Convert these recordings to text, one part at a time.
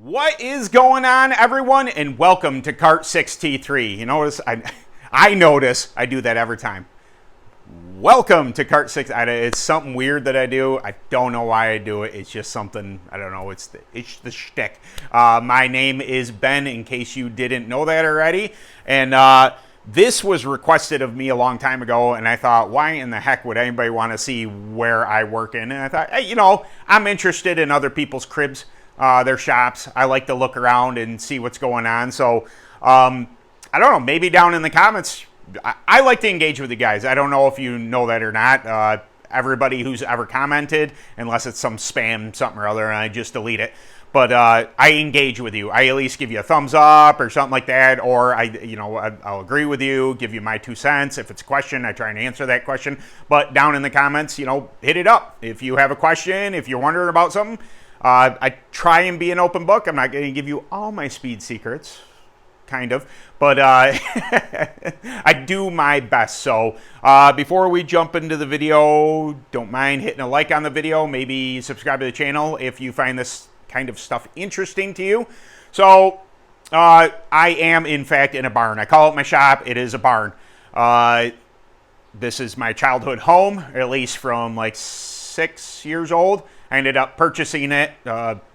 What is going on, everyone, and welcome to Kart 6T3. You notice I notice I do that every time. Welcome to Kart 6. It's something weird that I do. I don't know why I do it. It's just something, I don't know. It's the shtick. My name is Ben, in case you didn't know that already. And this was requested of me a long time ago, and I thought, why in the heck would anybody want to see where I work in? And I thought, hey, I'm interested in other people's cribs, their shops. I like to look around and see what's going on. So, I don't know, maybe down in the comments, I like to engage with you guys. I don't know if you know that or not. Everybody who's ever commented, unless it's some spam, something or other, and I just delete it. But I engage with you. I at least give you a thumbs up or something like that, or I'll agree with you, give you my 2 cents. If it's a question, I try and answer that question. But down in the comments, hit it up. If you have a question, if you're wondering about something, I try and be an open book. I'm not going to give you all my speed secrets, kind of, but I do my best. So before we jump into the video, don't mind hitting a like on the video, maybe subscribe to the channel if you find this kind of stuff interesting to you. So I am in fact in a barn. I call it my shop. It is a barn. This is my childhood home, at least from like 6 years old. I ended up purchasing it.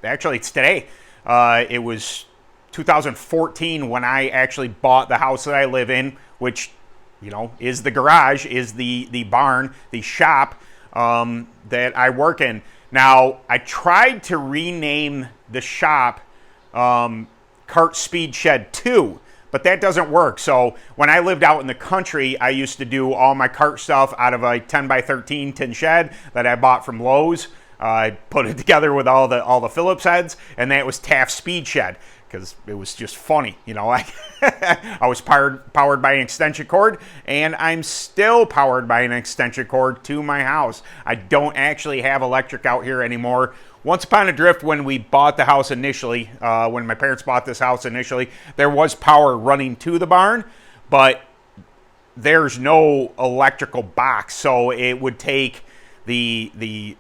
Actually, it's today. It was 2014 when I actually bought the house that I live in, which, is the garage, is the barn, the shop that I work in. Now, I tried to rename the shop Kart Speed Shed 2, but that doesn't work. So when I lived out in the country, I used to do all my kart stuff out of a 10 by 13 tin shed that I bought from Lowe's. I put it together with all the Phillips heads, and that was Taft Speed Shed, because it was just funny. I was powered by an extension cord, and I'm still powered by an extension cord to my house. I don't actually have electric out here anymore. Once upon a drift, when we bought the house initially, when my parents bought this house initially, there was power running to the barn, but there's no electrical box, so it would take the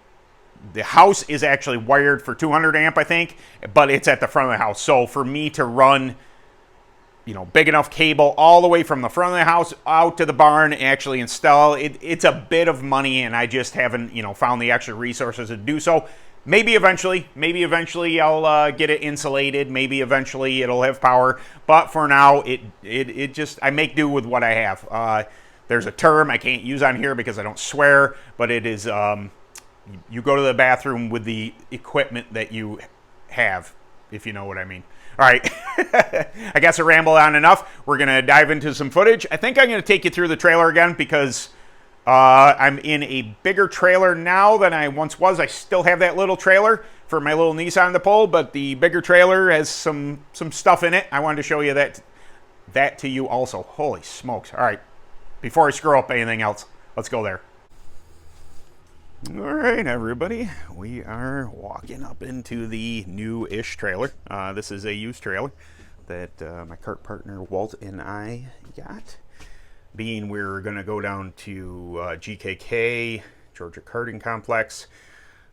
house is actually wired for 200 amp, I think, but it's at the front of the house. So for me to run, big enough cable all the way from the front of the house out to the barn and actually install it, it's a bit of money, and I just haven't, found the extra resources to do so. Maybe eventually I'll get it insulated. Maybe eventually it'll have power. But for now, it just, I make do with what I have. There's a term I can't use on here because I don't swear, but it is, you go to the bathroom with the equipment that you have, if you know what I mean. All right, I guess I rambled on enough. We're going to dive into some footage. I think I'm going to take you through the trailer again because I'm in a bigger trailer now than I once was. I still have that little trailer for my little Nissan to pull, but the bigger trailer has some stuff in it. I wanted to show you that to you also. Holy smokes. All right, before I screw up anything else, let's go there. All right, everybody, we are walking up into the new-ish trailer. This is a used trailer that my kart partner Walt and I got. Being we're going to go down to GKK, Georgia Karting Complex,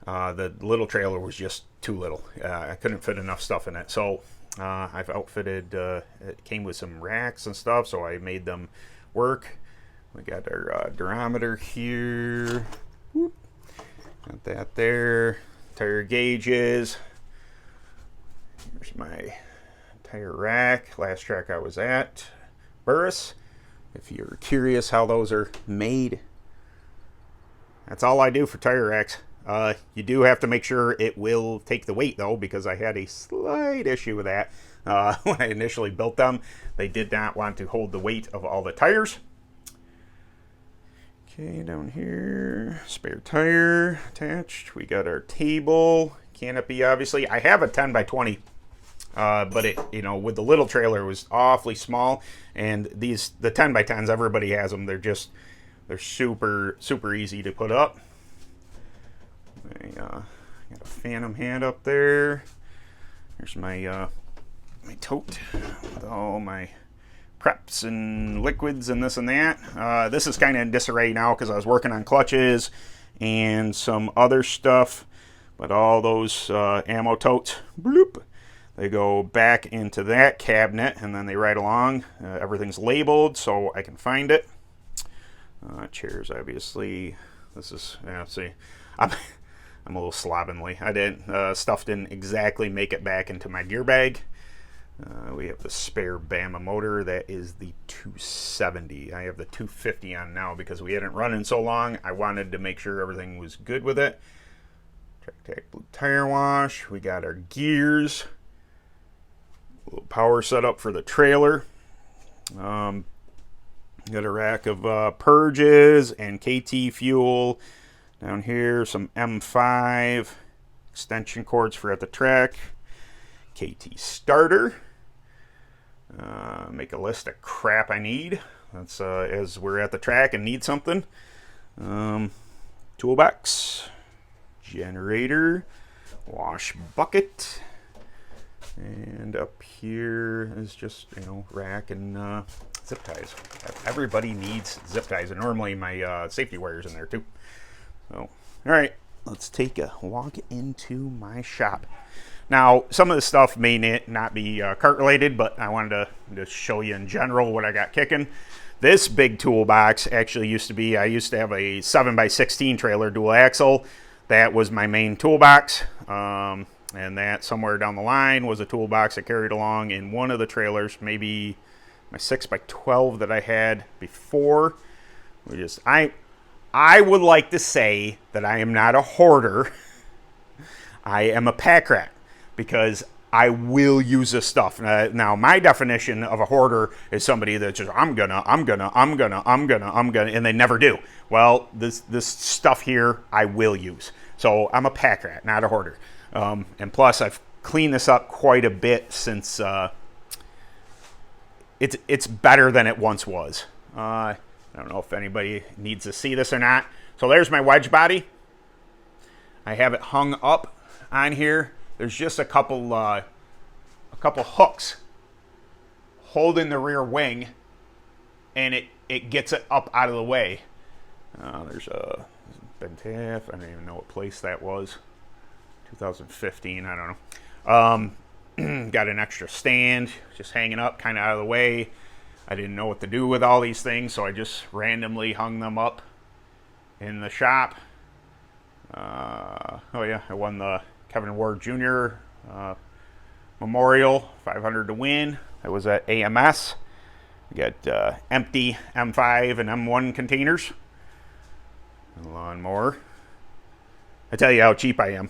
the little trailer was just too little. I couldn't fit enough stuff in it. So I've outfitted, it came with some racks and stuff, so I made them work. We got our durometer here. Whoop. Got that there. Tire gauges. Here's my tire rack. Last track I was at, Burris. If you're curious how those are made, that's all I do for tire racks. You do have to make sure it will take the weight, though, because I had a slight issue with that. When I initially built them, they did not want to hold the weight of all the tires. Okay, down here, spare tire attached. We got our table, canopy, obviously. I have a 10 by 20, but it, with the little trailer, it was awfully small. And the 10 by 10s, everybody has them. They're super easy to put up. I got a Phantom hand up there. Here's my my tote with all my preps and liquids and this and that. This is kind of in disarray now because I was working on clutches and some other stuff, but all those ammo totes, bloop, They go back into that cabinet, and then they ride along. Everything's labeled so I can find it. Chairs, obviously. This is, let's see. I'm a little slovenly. Stuff didn't exactly make it back into my gear bag. We have the spare Bama motor. That is the 270. I have the 250 on now because we hadn't run in so long. I wanted to make sure everything was good with it. Track blue tire wash. We got our gears. A little power setup for the trailer. Got a rack of purges and KT fuel. Down here, some M5 extension cords for at the track. KT starter. Make a list of crap I need. That's as we're at the track and need something. Toolbox. Generator. Wash bucket. And up here is just, rack and zip ties. Everybody needs zip ties, and normally my safety wire's in there too. So, all right, let's take a walk into my shop. Now, some of the stuff may not be Kart related, but I wanted to show you in general what I got kicking. This big toolbox actually I used to have a 7x16 trailer dual axle. That was my main toolbox. And that somewhere down the line was a toolbox I carried along in one of the trailers, maybe my 6x12 that I had before. I would like to say that I am not a hoarder. I am a pack rat because I will use this stuff. Now, my definition of a hoarder is somebody that's just, I'm gonna, and they never do. Well, this stuff here I will use. So I'm a pack rat, not a hoarder. And plus, I've cleaned this up quite a bit since it's better than it once was. I don't know if anybody needs to see this or not. So there's my wedge body. I have it hung up on here. There's just a couple hooks holding the rear wing, and it gets it up out of the way. There's a Bentaf. I don't even know what place that was. 2015, I don't know. Got an extra stand just hanging up kind of out of the way. I didn't know what to do with all these things, so I just randomly hung them up in the shop. Oh yeah, I won the Kevin Ward Jr. Memorial 500 to win. That was at AMS. We got empty M5 and M1 containers. A lawnmower. I tell you how cheap I am.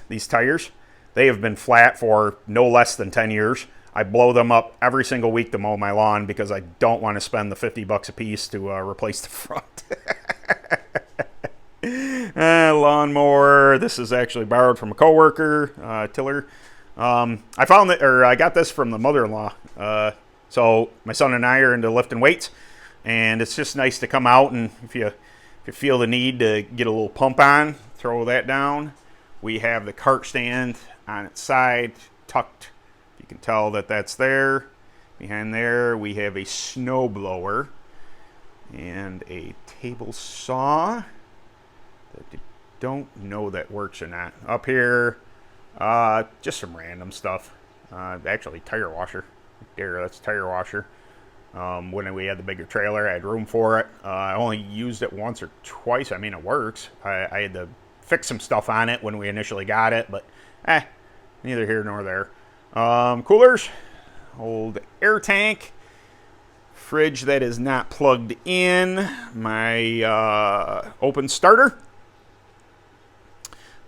These tires, they have been flat for no less than 10 years. I blow them up every single week to mow my lawn because I don't want to spend the $50 a piece to replace the front. Lawnmower. This is actually borrowed from a coworker, Tiller. I got this from the mother-in-law. So my son and I are into lifting weights, and it's just nice to come out, and if you feel the need to get a little pump on, throw that down. We have the cart stand on its side, tucked. You can tell that that's there. Behind there, we have a snow blower and a table saw that I don't know that works or not. Up here, just some random stuff. Actually, tire washer. There, that's a tire washer. When we had the bigger trailer, I had room for it. I only used it once or twice. I mean, it works. I had to fix some stuff on it when we initially got it, but neither here nor there. Coolers, old air tank, fridge that is not plugged in, my open starter,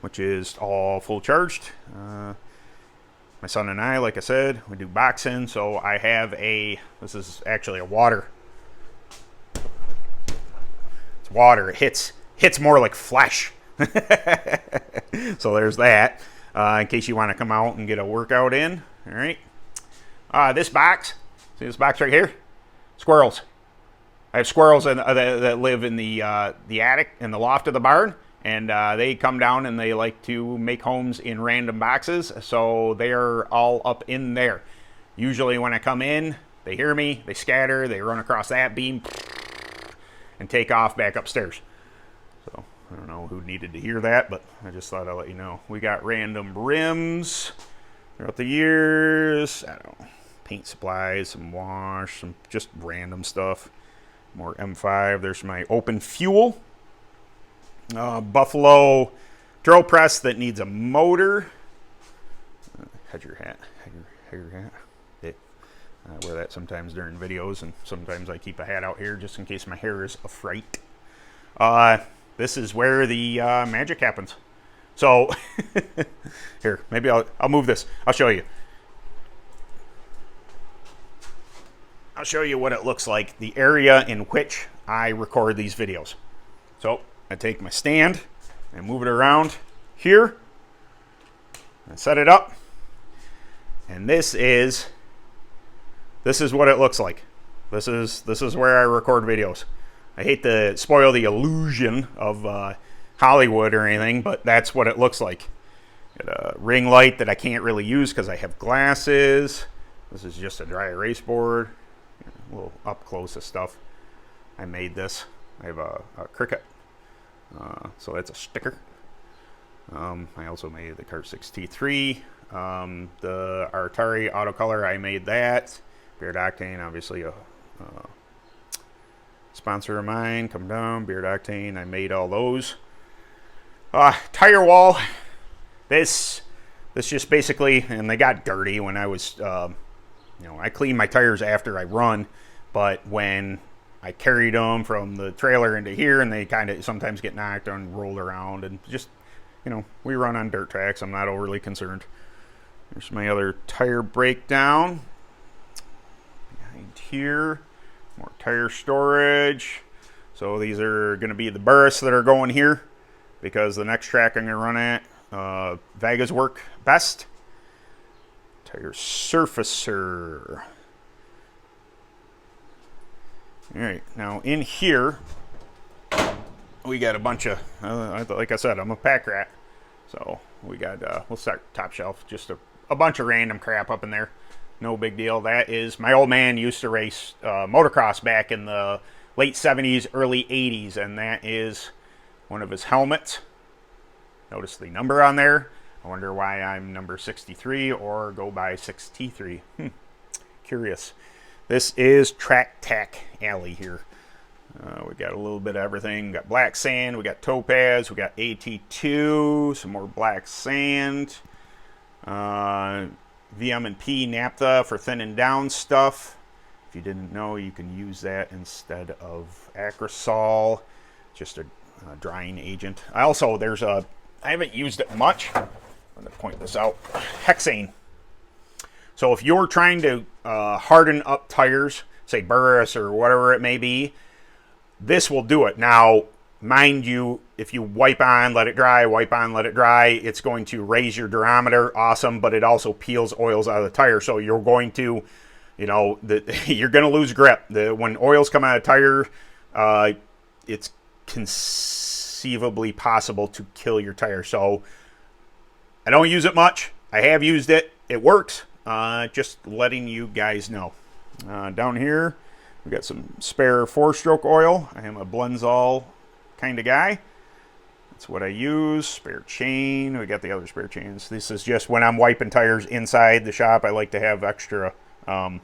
which is all full charged. My son and I, like I said, we do boxing, so I have this is actually a water. It's water. It hits more like flesh. So there's that. In case you want to come out and get a workout in. All right. This box. See this box right here? Squirrels. I have squirrels that live in the attic, in the loft of the barn. And they come down and they like to make homes in random boxes. So they're all up in there. Usually when I come in, they hear me, they scatter, they run across that beam, and take off back upstairs. So I don't know who needed to hear that, but I just thought I'd let you know. We got random rims, throughout the years. I don't know, paint supplies, some wash, some just random stuff. More M5. There's my open fuel. Buffalo drill press that needs a motor. Had your hat. Had your hat. I wear that sometimes during videos, and sometimes I keep a hat out here just in case my hair is a fright. This is where the magic happens. So, here, maybe I'll move this. I'll show you. I'll show you what it looks like, the area in which I record these videos. So, I take my stand and move it around here. And set it up. And this is what it looks like. This is where I record videos. I hate to spoil the illusion of Hollywood or anything, but that's what it looks like. Got a ring light that I can't really use because I have glasses. This is just a dry erase board. A little up close of stuff. I made this. I have a Cricut. So that's a sticker. I also made the Kart 6T3. The Aratari autocolor, I made that. Beard Octane, obviously a sponsor of mine. Come down, Beard Octane, I made all those. Tire wall. This just basically, and they got dirty when I was, I clean my tires after I run, but when I carried them from the trailer into here, and they kind of sometimes get knocked and rolled around, and just, we run on dirt tracks. I'm not overly concerned. There's my other tire breakdown. Behind here, more tire storage. So these are going to be the burrs that are going here, because the next track I'm going to run at, Vegas work best. Tire surfacer. All right, now in here, we got a bunch of, like I said, I'm a pack rat. So we got, we'll start top shelf, just a bunch of random crap up in there. No big deal. That is, my old man used to race motocross back in the late 70s, early 80s, and that is one of his helmets. Notice the number on there. I wonder why I'm number 63 or go by 6T3. Curious. This is Track Tack Alley here. We got a little bit of everything. We got black sand, we got topaz, we got AT2, some more black sand. VM&P naphtha for thinning down stuff. If you didn't know, you can use that instead of Acrosol, just a drying agent. I haven't used it much. I'm going to point this out. Hexane. So if you're trying to harden up tires, say Burris or whatever it may be, this will do it. Now, mind you, if you wipe on, let it dry, wipe on, let it dry, it's going to raise your durometer, awesome, but it also peels oils out of the tire. So you're going to, you're going to lose grip. When oils come out of the tire, it's conceivably possible to kill your tire. So I don't use it much. I have used it. It works. Just letting you guys know. Down here, we got some spare 4-stroke oil. I am a Blendzall kind of guy. That's what I use. Spare chain. We got the other spare chains. This is just when I'm wiping tires inside the shop. I like to have extra, pods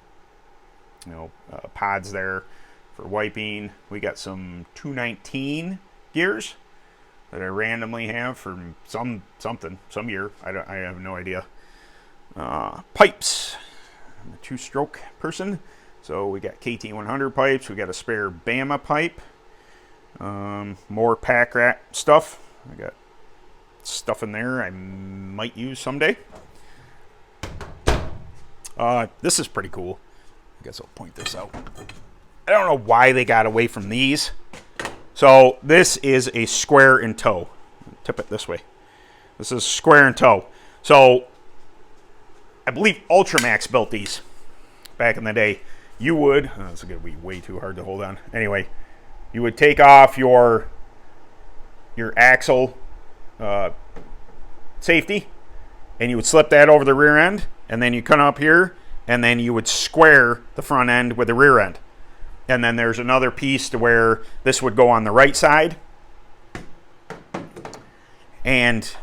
there for wiping. We got some 219 gears that I randomly have from some year. I have no idea. Pipes. I'm a 2-stroke person. So we got KT100 pipes. We got a spare Bama pipe. More pack rat stuff. I got stuff in there I might use someday. This is pretty cool. I guess I'll point this out. I don't know why they got away from these. So this is a square in toe. Tip it this way. This is square in toe. So I believe Ultramax built these back in the day. You would, this is going to be way too hard to hold on. Anyway, you would take off your axle safety, and you would slip that over the rear end, and then you come up here, and then you would square the front end with the rear end. And then there's another piece to where this would go on the right side, and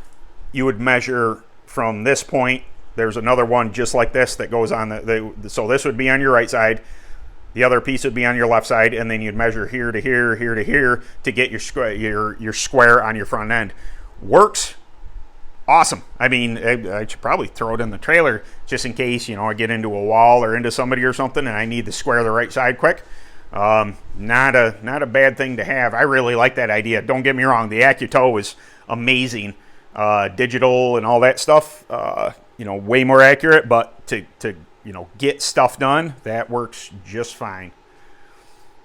you would measure from this point there's another one just like this that goes on so this would be on your right side, the other piece would be on your left side, and then you'd measure here to here, here to here to get your square on your front end. Works awesome. I mean, I should probably throw it in the trailer just in case, you know, I get into a wall or into somebody or something and I need to square the right side quick. Not a bad thing to have. I really like that idea. Don't get me wrong, the AccuTow is amazing. Digital and all that stuff, you know, way more accurate, but to you know, get stuff done, that works just fine.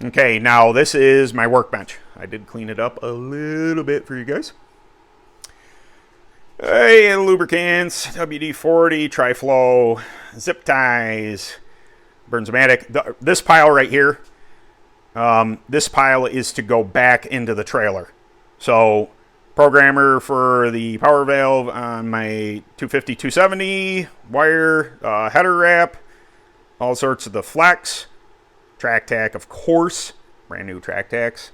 Okay, now this is my workbench. I did clean it up a little bit for you guys. Hey, lubricants, WD-40, Tri-Flow, zip ties, Bernzomatic. This pile right here, this pile is to go back into the trailer. So, programmer for the power valve on my 250, 270, wire, header wrap, all sorts of the flex, track tack, of course, brand new track tacks.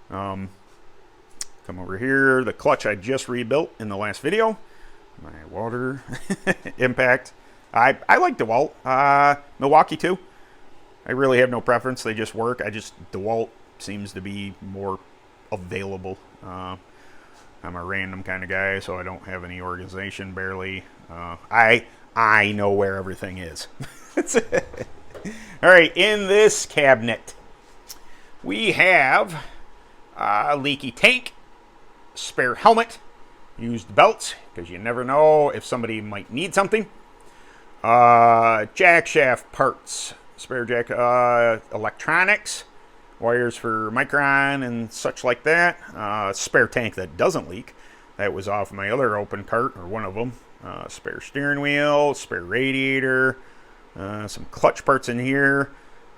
Come over here, the clutch I just rebuilt in the last video, my water impact. I like DeWalt, Milwaukee too. I really have no preference, they just work. DeWalt seems to be more available. I'm a random kind of guy, so I don't have any organization, barely. I know where everything is. All right, in this cabinet, we have a leaky tank, spare helmet, used belts, because you never know if somebody might need something. Jack shaft parts, spare jack, electronics, wires for Micron and such like that. Spare tank that doesn't leak. That was off my other open cart, or one of them. Spare steering wheel, spare radiator, some clutch parts in here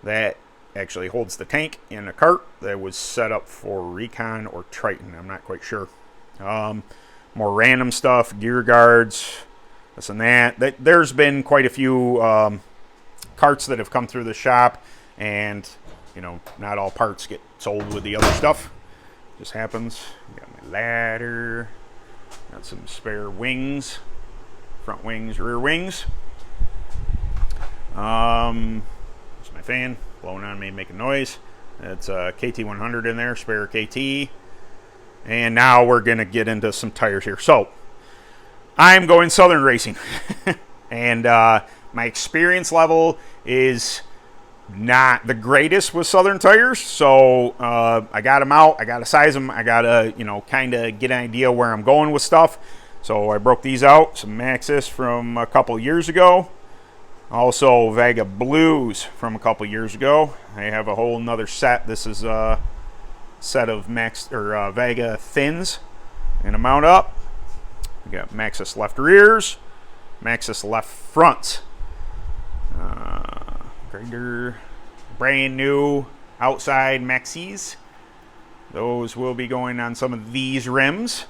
that actually holds the tank in a cart that was set up for Recon or Triton. I'm not quite sure. More random stuff, gear guards, this and that. There's been quite a few carts that have come through the shop, and you know, not all parts get sold with the other stuff. Just happens. Got my ladder. Got some spare wings. Front wings, rear wings. There's my fan blowing on me, making noise. That's a KT100 in there, spare KT. And now we're going to get into some tires here. So, I'm going Southern Racing. And my experience level is not the greatest with Southern tires, so I got them out. I got to size them. I got to, you know, kind of get an idea where I'm going with stuff. So I broke these out. Some Maxxis from a couple years ago. Also Vega Blues from a couple years ago. I have a whole nother set. This is a set of Vega Thins. And a mount up. We got Maxxis left rears, Maxxis left fronts. Grader, brand new outside Maxis. Those will be going on some of these rims.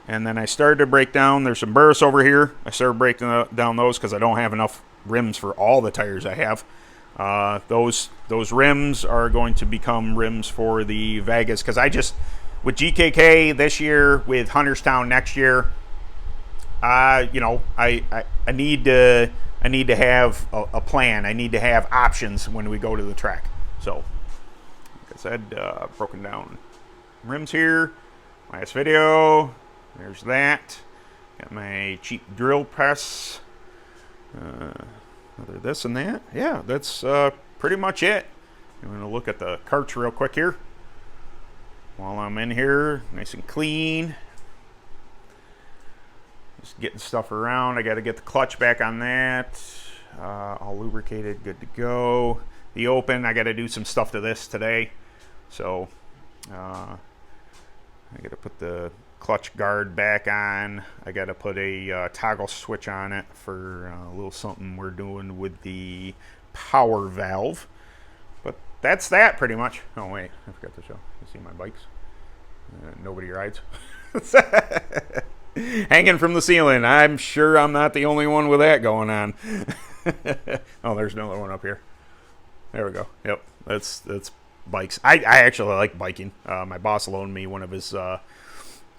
And then I started to break down, there's some burrs over here. I started breaking down those because I don't have enough rims for all the tires I have. Those rims are going to become rims for the Vegas, because with GKK this year, with Hunterstown next year, you know, I need to have a plan. I need to have options when we go to the track. So, like I said, broken down rims here. Last video. There's that. Got my cheap drill press. Another this and that. Yeah, that's pretty much it. I'm going to look at the carts real quick here. While I'm in here, nice and clean. Just getting stuff around. I got to get the clutch back on that. All lubricated, good to go. The open, I got to do some stuff to this today. So, I got to put the clutch guard back on. I got to put a toggle switch on it for a little something we're doing with the power valve. But that's that pretty much. Oh, wait, I forgot to show. You see my bikes? Nobody rides. Hanging from the ceiling. I'm sure I'm not the only one with that going on. Oh, there's another one up here. There we go. Yep, that's bikes. I actually like biking. My boss loaned me one of his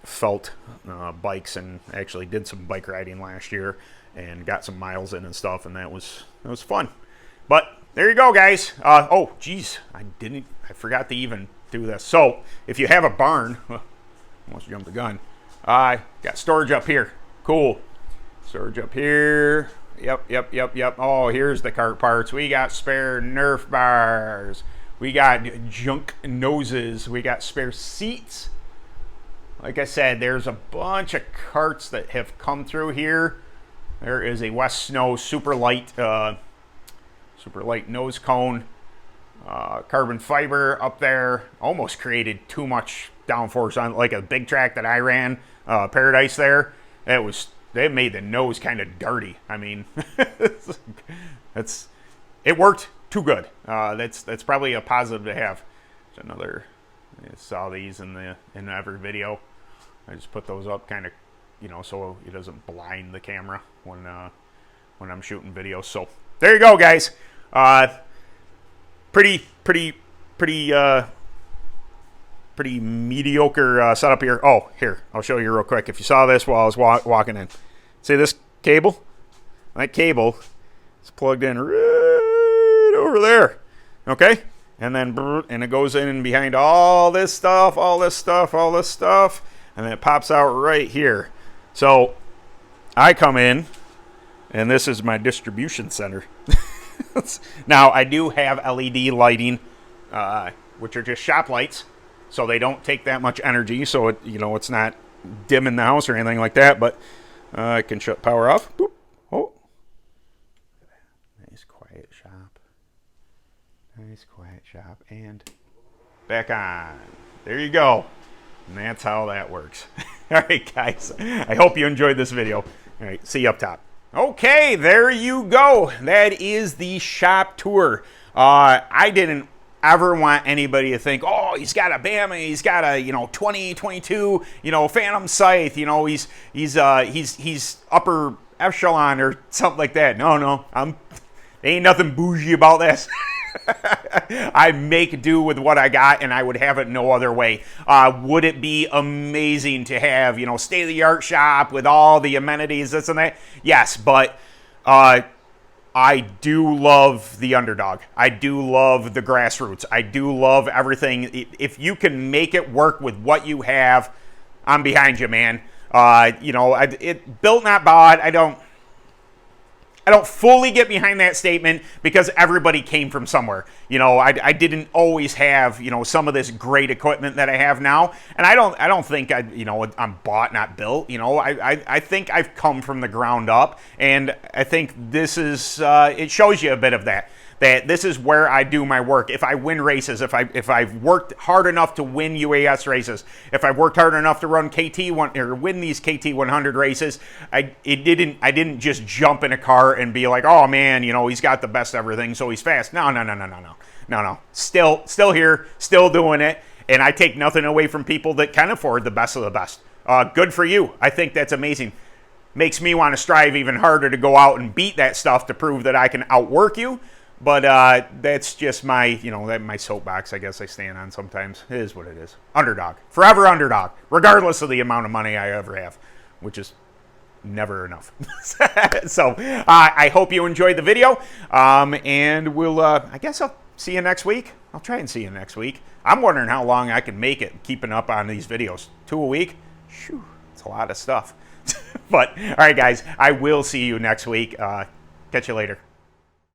felt bikes, and actually did some bike riding last year. and got some miles in and stuff, and that was fun. But there you go, guys. Oh, geez, I forgot to even do this. So if you have a barn, almost jumped the gun. I got storage up here. Cool. Storage up here. Yep. Oh, here's the cart parts. We got spare Nerf bars. We got junk noses. We got spare seats. Like I said, there's a bunch of carts that have come through here. There is a West Snow super light nose cone. Carbon fiber up there. Almost created too much downforce on like a big track that I ran. Paradise there. They made the nose kind of dirty. I mean, it worked too good. That's probably a positive to have. There's another. I saw these in every video. I just put those up, kind of, so it doesn't blind the camera when I'm shooting videos. So there you go, guys. Pretty mediocre setup here. Oh, here, I'll show you real quick. If you saw this while I was walking in, see this cable? That cable is plugged in right over there. Okay, and then it goes in behind all this stuff, and then it pops out right here. So I come in, and this is my distribution center. Now I do have LED lighting, which are just shop lights. So they don't take that much energy, so it's not dim in the house or anything like that. But I can shut power off. Boop. Oh, nice quiet shop, and back on. There you go, and that's how that works. All right, guys. I hope you enjoyed this video. All right, see you up top. Okay, there you go. That is the shop tour. I didn't ever want anybody to think, oh, he's got a Bama, he's got a 2022 Phantom Scythe, he's upper echelon or something like that. No, ain't nothing bougie about this. I make do with what I got, and I would have it no other way. Would it be amazing to have state-of-the-art shop with all the amenities, this and that? Yes, but I do love the underdog. I do love the grassroots. I do love everything. If you can make it work with what you have, I'm behind you, man. It built not bought. I don't fully get behind that statement because everybody came from somewhere. I didn't always have some of this great equipment that I have now, and I don't think I'm bought, not built. I think I've come from the ground up, and I think this is it shows you a bit of that this is where I do my work. If I win races, if I've worked hard enough to win UAS races, if I've worked hard enough to run KT1 or win these KT100 races, I didn't just jump in a car and be like, oh man, he's got the best everything, so he's fast. No. Still here, still doing it, and I take nothing away from people that can afford the best of the best. Good for you. I think that's amazing. Makes me want to strive even harder to go out and beat that stuff to prove that I can outwork you. But that's just my, my soapbox, I guess I stand on sometimes. It is what it is. Underdog. Forever underdog. Regardless of the amount of money I ever have, which is never enough. So I hope you enjoyed the video. And we'll, I guess I'll see you next week. I'll try and see you next week. I'm wondering how long I can make it keeping up on these videos. 2 a week? Shoo, it's a lot of stuff. But, all right, guys, I will see you next week. Catch you later.